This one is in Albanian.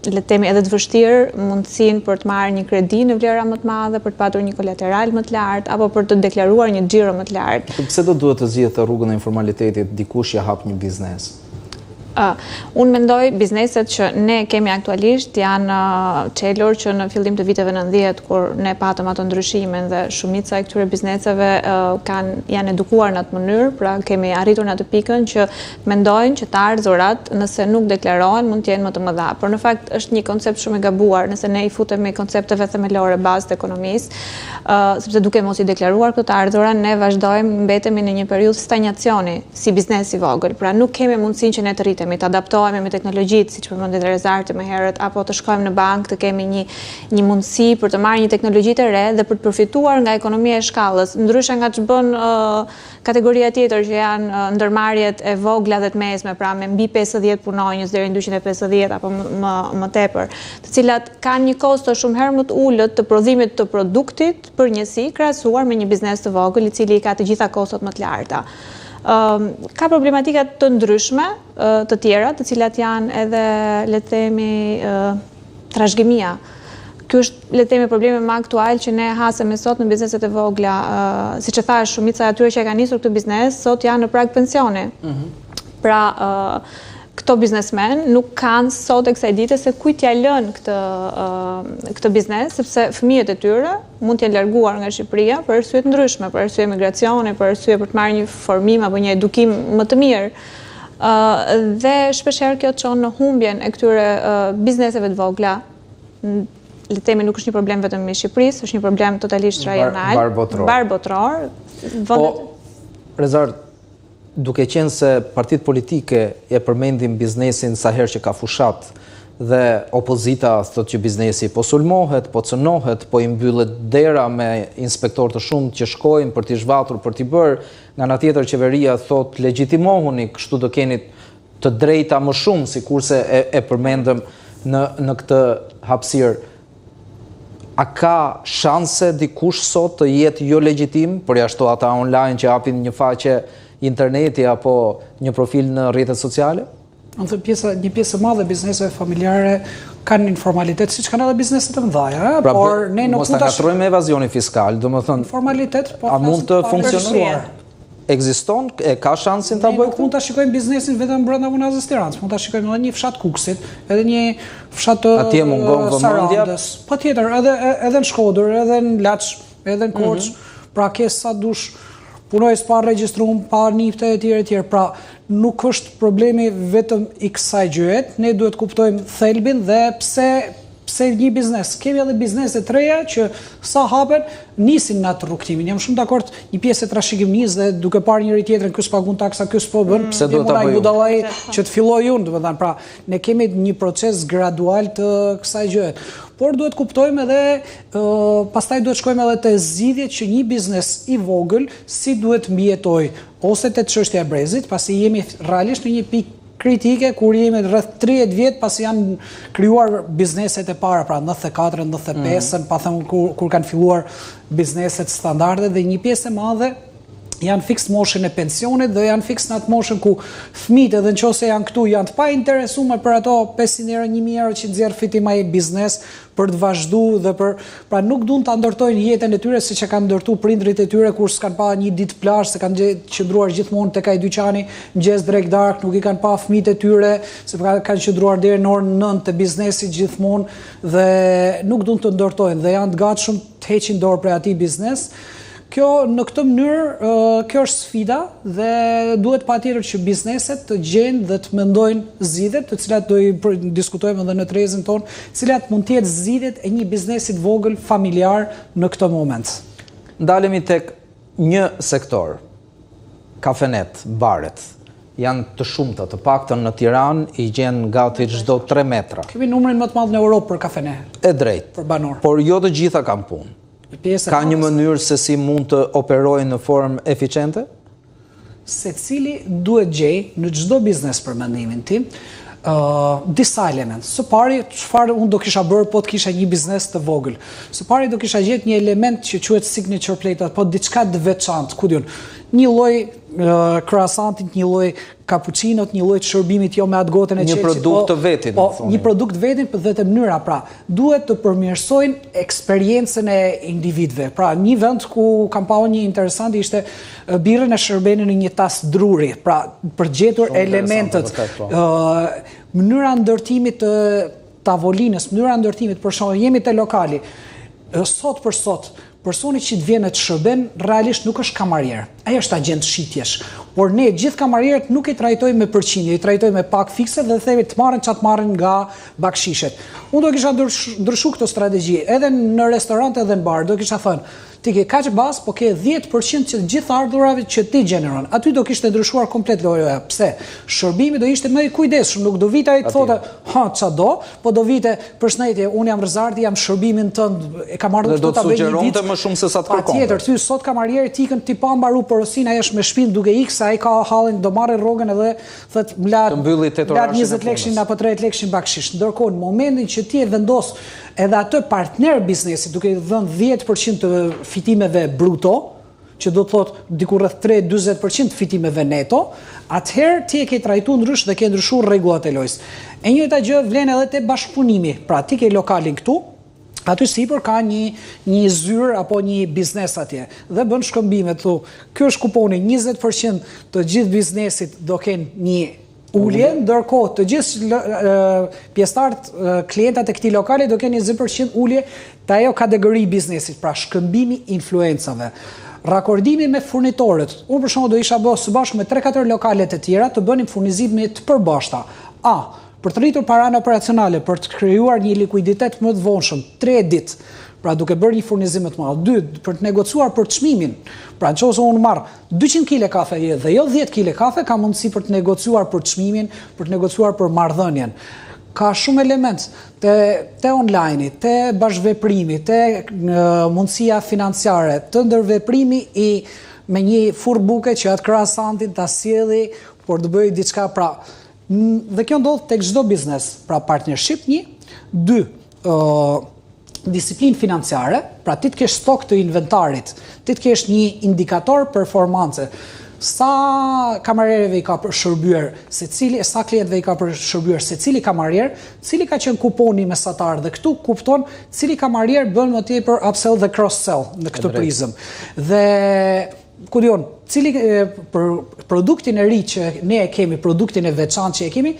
le të themi edhe të vështirë mundësinë për të marrë një kredi në vlera më të madhe, për të patur një kolateral më të lartë apo për të deklaruar një xhiro më të lartë. Pse do duhet të zgjidhet rrugën e informalitetit dikush ja hap një biznes? Unë mendoj bizneset që ne kemi aktualisht janë çelur që në fillim të viteve 90 kur ne patëm ato ndryshime dhe shumica e këtyre bizneseve janë edukuar në atë mënyrë, pra kemi arritur në atë pikën që mendojnë që të ardhurat nëse nuk deklarohen mund të jenë më të mëdha. Por në fakt është një koncept shumë i gabuar nëse ne i futemi koncepteve themelore bazë të ekonomisë, sepse duke mos i deklaruar këto të ardhura ne vazhdojmë mbetemi në një periudhë stagnacioni si biznes i vogël. Pra nuk kemi mundësinë që ne të të adaptohemi me teknologjitë, siç përmendit Rezarti më herët, apo të shkojmë në bankë të kemi një mundësi për të marrë një teknologji të re dhe për të përfituar nga ekonomia e shkallës, ndryshe nga ç'bën kategoria tjetër që janë ndërmarrjet e vogla dhe të mesme, pra me mbi 50 punonjës deri në 250 apo më tepër, të cilat kanë një kosto shumë herë më të ulët të prodhimit të produktit për njësi krahasuar me një biznes të vogël i cili ka të gjitha kostot më të larta. Ka problematika të ndryshme të tjera, të cilat janë edhe, le të themi, trashëgimia. Ky është, le të themi, problemi më aktual që ne hasemi sot në bizneset e vogla, siç e thash, shumica e atyre që e kanë nisur këtë biznes sot janë në prag pensioni. Pra, këto biznesmen nuk kanë sot e kësaj dite se kujt ja lën këtë biznes, sepse fëmijët e tyre mund të jenë larguar nga Shqipëria për arsye të ndryshme, për arsye migracioni, për arsye për të marrë një formim apo një edukim më të mirë. Dhe shpeshherë kjo çon në humbjen e këtyre bizneseve të vogla. Le të themi nuk është një problem vetëm i Shqipërisë, është një problem totalisht rajonal, barbotror. Rezart, duke qenë se partitë politike e përmendim biznesin sa herë që ka fushat dhe opozita thotë që biznesi po sulmohet, po cënohet, po i mbyllet dera me inspektor të shumë që shkojnë për t'i zhvatur, për t'i bërë, nga ana tjetër qeveria thotë legjitimohuni, kështu do keni të drejta më shumë, sikurse e përmendëm në këtë hapësirë. A ka shanse dikush sot të jetë jo legjitim, përjashto ata online që hapin një faqe interneti apo një profil në rrjetet sociale? Një pjesë madhe e bizneseve familjare kanë informalitet, siç kanë edhe bizneset të mëdha, por ne nuk mos ta ngatrojmë me evazionin fiskal, domethënë informalitet, po a mund të funksionuar? Ekziston, ka shansin ta bëjë? Ne mund ta shikojmë biznesin vetëm brenda Unazës Tiranës, mund ta shikojmë edhe një fshat Kukësit, edhe një fshat atje mungon vëmendja. Patjetër, edhe në Shkodër, edhe në Laç, edhe në Korçë, pra ke sa dush punojës pa regjistruar, pa nipte e tjerë. Pra, nuk është problemi vetëm i kësaj gjëje, ne duhet kuptojmë thelbin dhe pse një biznes. Kemi edhe biznese të reja që sa hapen nisin në atë rrugtimin. Jam shumë dakord, një pjesë e trashëgim nis dhe duke parë njëri tjetrin ky s'pagun taksa, ky s'po bën, pse do ta bëj budallai që të filloj unë, domethënë, pra ne kemi një proces gradual të kësaj gjëje. Por duhet kuptojmë edhe, pastaj duhet shkojmë edhe të zgjidhjet që një biznes i vogël si duhet mbijetoj, ose te çështja e brezit, pasi jemi realisht në një pikë kritike kur jemi rreth 30 vjet pasi janë krijuar bizneset e para, pra 94, 95, pa thënë kur kanë filluar bizneset standarde dhe një pjesë e madhe janë fix moshën e pensionit dhe janë fix në atë moshën ku fëmijët edhe nëse janë këtu janë të pa interesuar për ato 500 euro, 1000 euro që nxjerr fitim ai biznes për të vazhduar dhe pra nuk duan ta ndërtojnë jetën e tyre siç e kanë ndërtuar prindrit e tyre kur s'kan pa një ditë plazh, se kanë qëndruar gjithmonë tek ai dyqani mëngjes drek dark, nuk i kanë pa fëmijët e tyre, se kanë qëndruar deri në orën 9 të biznesit gjithmonë dhe nuk duan të ndërtojnë dhe janë të gatshëm të heqin dorë prej atij biznes. Në këtë mënyrë, kjo është sfida dhe duhet patjetër që bizneset të gjejnë dhe të mendojnë zgjidhjet, të cilat do i diskutojmë edhe në trezin tonë, cilat mund të jetë zgjidhjet e një biznesi të vogël familjar në këtë moment. Ndalemi tek një sektor, kafenet, baret. Janë të shumta, të paktën në Tiranë i gjen gati çdo 3 metra. Kemi numrin më të madh në Europë për kafene. E drejtë. Për banor. Por jo të gjitha kanë punë. Ka një mënyrë se si mund të operojnë në formë eficiente? Secili duhet gjej në çdo biznes për mendimin tim disa elementë. Së pari, çfarë unë do kisha bërë po të kisha një biznes të vogël. Së pari do kisha gjetë një element që quhet signature plate, apo diçka të veçantë, ku diun. një lloj croissantit, një lloj cappuccinot, një lloj të shërbimit jo me atë gotën e Një qelçit. produkt të vetin, Po, më thoni. një produkt vetin dhe të mënyra, pra, duhet të përmirësojnë eksperiencën e individëve. Pra, një vend ku kam pa një interesant ishte birrën e shërbenin në një tas druri, pra, për gjetur Shumë elementet, interesante, vërtet, mënyra ndërtimit të tavolinës, mënyra ndërtimit, për shembull, jemi te lokali. Sot për sot, personi që të vjen të shërben realisht nuk është kamarier. Ai është agent shitjesh. Por ne gjithë kamarierët nuk i trajtojmë me përqindje, i trajtojmë me pak fikse dhe themi të marrin çat marrin nga bakshishet. Unë do kisha ndryshu këtë strategji, edhe në restorante edhe në bar, do kisha thënë, ti ke kaq bas, po ke 10% që gjithë ardhurave që ti gjeneron. Aty do kishte ndryshuar komplet loja. Pse? Shërbimi do ishte më i kujdesshëm, nuk do vite ai të thotë, "Ha, çado", po do vite, "Përshëndetje, unë jam Rëzardi, jam shërbimin tënd, e kam ardhur këtu ta bëj një vit." Më shumë se sa të kërkonte. Patjetër, ty sot kamarieri tikën ti pa mbaru porosin, ai është me shpinë duke ikë, ai ka hallin, do marrë rrogën edhe thotë mlat 20 lekshin apo 30 lekshin bakshish. Ndërkohë në momentin që ti e vendos edhe atë partner biznesi duke i dhënë 10% të fitimeve bruto, që do të thotë diku rreth 3-40% fitimeve neto, atëherë ti e ke trajtuar ndrysh dhe ke ndryshuar rregullat e lojës. E njëjta gjë vlen edhe te bashkëpunimi. Pra ti ke lokalin këtu, aty sipër ka një zyrë apo një biznes atje dhe bën shkëmbime, thu, ky është kuponi 20% të gjithë biznesit do kenë një ulje, ndërkohë të gjithë pjesëtarët, klientat e këtij lokali do kenë 20% ulje të ajo kategori biznesit, pra shkëmbimi influencave. Rakordimi me furnitorët. Unë për shembull do isha bërë së bashku me 3-4 lokale të tjera të bënim furnizime të përbashkëta. Për të rritur paranë operacionale, për të krijuar një likuiditet më të vonshëm, 3 ditë, pra duke bërë një furnizim të madh. 2, për të negociuar për çmimin. Pra nëse unë marr 200 kg kafe dhe jo 10 kg kafe, ka mundësi për të negociuar për çmimin, për të negociuar për marrëdhënien. Ka shumë element te online, te bashkëveprimi, te mundësia financiare, të ndërveprimi me një furbuke që atë croissantin ta sjelli, por të bëjë diçka, pra. Dhe kjo ndodh tek çdo biznes, pra partnership 1, 2, disiplinë financiare, pra ti të kesh stok të inventarit, ti të kesh një indikator performance, sa kamarierëve i ka shërbyer secili, sa klientëve i ka shërbyer secili kamarier, cili ka qenë kuponi mesatar dhe këtu kupton cili kamarier bën më tepër upsell dhe cross sell në këtë prizëm. Dhe ku diun, cili për produktin e ri që ne e kemi, produktin e veçantë që e kemi,